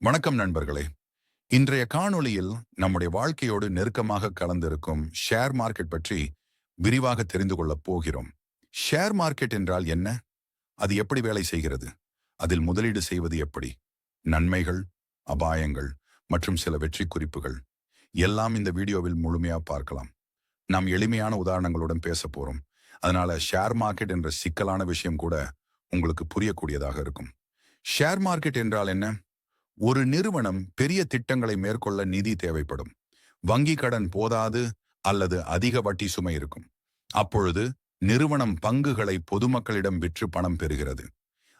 வணக்கம் நண்பர்களே. இன்றைய காணொளியில் நம்முடைய வாழ்க்கையோடு நெருக்கமாக கலந்திருக்கும் ஷேர் மார்க்கெட் பற்றி விரிவாக தெரிந்து கொள்ளப் போகிறோம். ஷேர் மார்க்கெட் என்றால் என்ன? அது எப்படி வேலை செய்கிறது? அதில் முதலீடு செய்வது எப்படி? நன்மைகள், அபாயங்கள் மற்றும் சில வெற்றி குறிப்புகள் எல்லாம் இந்த வீடியோவில் முழுமையா பார்க்கலாம். நாம் எளிமையான உதாரணங்களுடன் பேச போறோம். அதனால ஷேர் மார்க்கெட் என்ற சிக்கலான விஷயம் கூட உங்களுக்கு புரியக்கூடியதாக இருக்கும். ஷேர் மார்க்கெட் என்றால் என்ன? ஒரு நிறுவனம் பெரிய திட்டங்களை மேற்கொள்ள நிதி தேவைப்படும். வங்கி கடன் போதாது அல்லது அதிக வட்டி சுமை இருக்கும். அப்பொழுது நிறுவனம் பங்குகளை பொதுமக்களிடம் விற்று பணம் பெறுகிறது.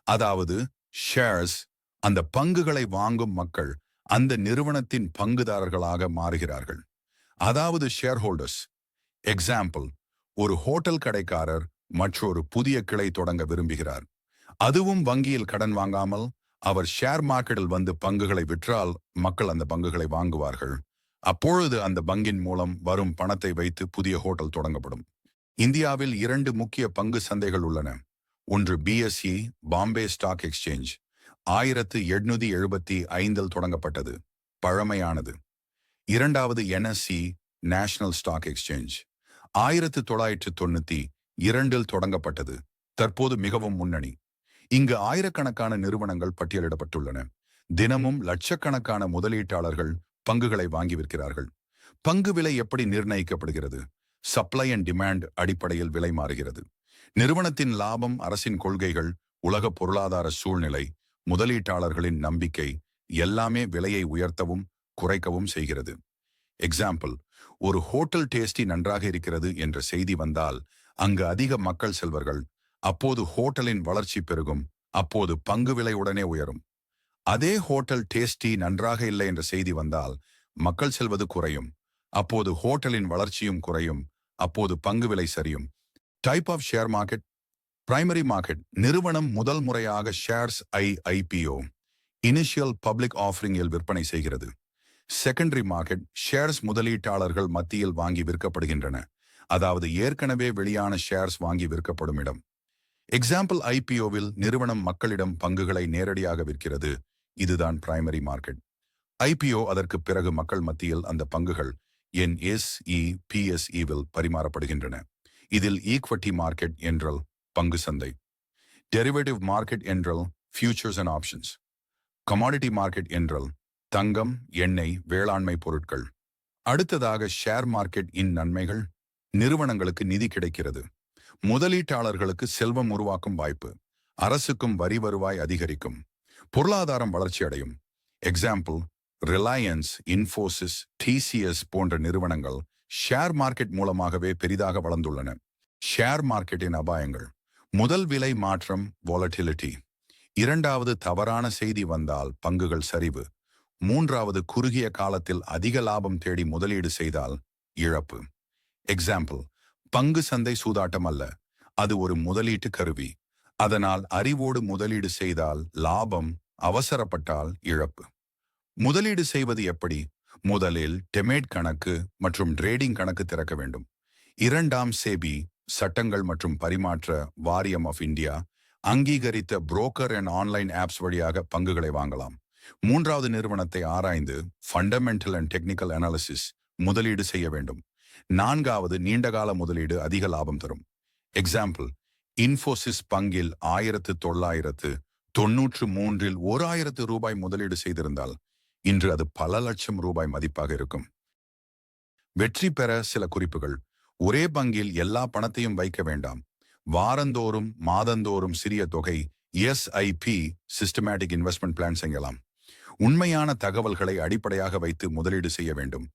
அதாவது ஷேர்ஸ். அந்த பங்குகளை வாங்கும் மக்கள் அந்த நிறுவனத்தின் பங்குதாரர்களாக மாறுகிறார்கள். அதாவது ஷேர் ஹோல்டர்ஸ். எக்ஸாம்பிள், ஒரு ஹோட்டல் கடைக்காரர் மற்றொரு புதிய கிளை தொடங்க விரும்புகிறார். அதுவும் வங்கியில் கடன் வாங்காமல் அவர் ஷேர் மார்க்கெட்டில் வந்து பங்குகளை விற்றால் மக்கள் அந்த பங்குகளை வாங்குவார்கள். அப்பொழுது அந்த பங்கின் மூலம் வரும் பணத்தை வைத்து புதிய ஹோட்டல் தொடங்கப்படும். இந்தியாவில் 2 முக்கிய பங்கு சந்தைகள் உள்ளன. ஒன்று BSE, பாம்பே ஸ்டாக் எக்ஸ்சேஞ்ச், 1875 தொடங்கப்பட்டது, பழமையானது. இரண்டாவது NSE, நேஷனல் ஸ்டாக் எக்ஸ்சேஞ்ச், 1992 தொடங்கப்பட்டது, தற்போது மிகவும் முன்னணி. இங்கு ஆயிரக்கணக்கான நிறுவனங்கள் பட்டியலிடப்பட்டுள்ளன. தினமும் லட்சக்கணக்கான முதலீட்டாளர்கள் பங்குகளை வாங்கி விற்கிறார்கள். பங்கு விலை எப்படி நிர்ணயிக்கப்படுகிறது? சப்ளை அண்ட் டிமாண்ட் அடிப்படையில் விலை மாறுகிறது. நிறுவனத்தின் லாபம், அரசின் கொள்கைகள், உலக பொருளாதார சூழ்நிலை, முதலீட்டாளர்களின் நம்பிக்கை எல்லாமே விலையை உயர்த்தவும் குறைக்கவும் செய்கிறது. எக்ஸாம்பிள், ஒரு ஹோட்டல் டேஸ்டி நன்றாக இருக்கிறது என்ற செய்தி வந்தால் அங்கு அதிக மக்கள் செல்வர்கள். அப்போது ஹோட்டலின் வளர்ச்சி பெருகும். அப்போது பங்கு விலை உடனே உயரும். அதே ஹோட்டல் டேஸ்டி நன்றாக இல்லை என்ற செய்தி வந்தால் மக்கள் செல்வது குறையும். அப்போது ஹோட்டலின் வளர்ச்சியும் குறையும். அப்போது பங்கு விலை சரியும். Type of share market. Primary market, நிறுவனம் முதல் முறையாக ஷேர்ஸ் IPO, இனிஷியல் பப்ளிக் ஆஃபரிங்கில் விற்பனை செய்கிறது. செகண்டரி மார்க்கெட், ஷேர்ஸ் முதலீட்டாளர்கள் மத்தியில் வாங்கி விற்கப்படுகின்றன. அதாவது ஏற்கனவே வெளியான ஷேர்ஸ் வாங்கி விற்கப்படும் இடம். எக்ஸாம்பிள், IPOவில் நிறுவனம் மக்களிடம் பங்குகளை நேரடியாக விற்கிறது. இதுதான் பிரைமரி மார்க்கெட். IPO அதற்கு பிறகு மக்கள் மத்தியில் அந்த பங்குகள் NSE, PSEவில் பரிமாறப்படுகின்றன. இதில் ஈக்விட்டி மார்க்கெட் என்றால் பங்கு சந்தை, டெரிவேட்டிவ் மார்க்கெட் என்றால் futures and options, commodity market என்றால் தங்கம், எண்ணெய், வேளாண்மை பொருட்கள். அடுத்ததாக ஷேர் மார்க்கெட் இன் நன்மைகள். நிறுவனங்களுக்கு நிதி கிடைக்கிறது. முதலீட்டாளர்களுக்கு செல்வம் உருவாக்கும் வாய்ப்பு. அரசுக்கும் வரி வருவாய் அதிகரிக்கும். பொருளாதாரம் வளர்ச்சி அடையும். எக்ஸாம்பிள், ரிலையன்ஸ், இன்ஃபோசிஸ், TCS போன்ற நிறுவனங்கள் ஷேர் மார்க்கெட் மூலமாகவே பெரிதாக வளர்ந்துள்ளன. ஷேர் மார்க்கெட்டின் அபாயங்கள். முதல், விலை மாற்றம், வாலட்டிலிட்டி. இரண்டாவது, தவறான செய்தி வந்தால் பங்குகள் சரிவு. மூன்றாவது, குறுகிய காலத்தில் அதிக லாபம் தேடி முதலீடு செய்தால் இழப்பு. எக்ஸாம்பிள், பங்கு சந்தை சூதாட்டம் அல்ல, அது ஒரு முதலீட்டு கருவி. அதனால் அறிவோடு முதலீடு செய்தால் லாபம், அவசரப்பட்டால் இழப்பு. முதலீடு செய்வது எப்படி? முதலில் டெமேட் கணக்கு மற்றும் ட்ரேடிங் கணக்கு திறக்க வேண்டும். இரண்டாம், SEBI, சட்டங்கள் மற்றும் பரிமாற்ற வாரியம் ஆஃப் இந்தியா அங்கீகரித்த புரோக்கர் அண்ட் ஆன்லைன் ஆப்ஸ் வழியாக பங்குகளை வாங்கலாம். மூன்றாவது, நிறுவனத்தை ஆராய்ந்து ஃபண்டமெண்டல் அண்ட் டெக்னிக்கல் அனாலிசிஸ் முதலீடு செய்ய வேண்டும். நான்காவது, நீண்டகால முதலீடு அதிக லாபம் தரும். எக்ஸாம்பிள், இன்ஃபோசிஸ் பங்கில் 1993 ₹1000 முதலீடு செய்திருந்தால் இன்று அது பல லட்சம் ரூபாய் மதிப்பாக இருக்கும். வெற்றி பெற சில குறிப்புகள். ஒரே பங்கில் எல்லா பணத்தையும் வைக்க வேண்டாம். வாரந்தோறும் மாதந்தோறும் சிறிய தொகை SIP, சிஸ்டமேட்டிக் இன்வெஸ்ட்மெண்ட் பிளான் செய்யலாம். உண்மையான தகவல்களை அடிப்படையாக வைத்து முதலீடு செய்ய வேண்டும்.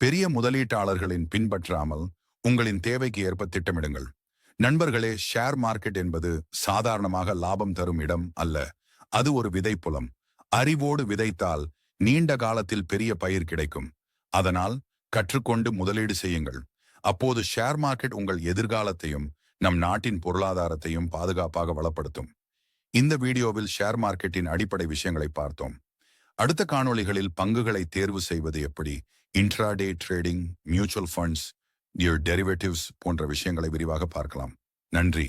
பெரிய முதலீட்டாளர்களின் பின்பற்றாமல் உங்களின் தேவைக்கு ஏற்ப திட்டமிடுங்கள். நண்பர்களே, ஷேர் மார்க்கெட் என்பது சாதாரணமாக லாபம் தரும் இடம் அல்ல. அது ஒரு விதைப்புலம். அறிவோடு விதைத்தால் நீண்ட காலத்தில் பெரிய பயிர் கிடைக்கும். அதனால் கற்றுக்கொண்டு முதலீடு செய்யுங்கள். அப்போது ஷேர் மார்க்கெட் உங்கள் எதிர்காலத்தையும் நம் நாட்டின் பொருளாதாரத்தையும் பாதுகாப்பாக வளப்படுத்தும். இந்த வீடியோவில் ஷேர் மார்க்கெட்டின் அடிப்படை விஷயங்களை பார்த்தோம். அடுத்த காணொளிகளில் பங்குகளை தேர்வு செய்வது எப்படி, intraday trading, mutual funds, derivatives போன்ற விஷயங்களை விரிவாக பார்க்கலாம். நன்றி.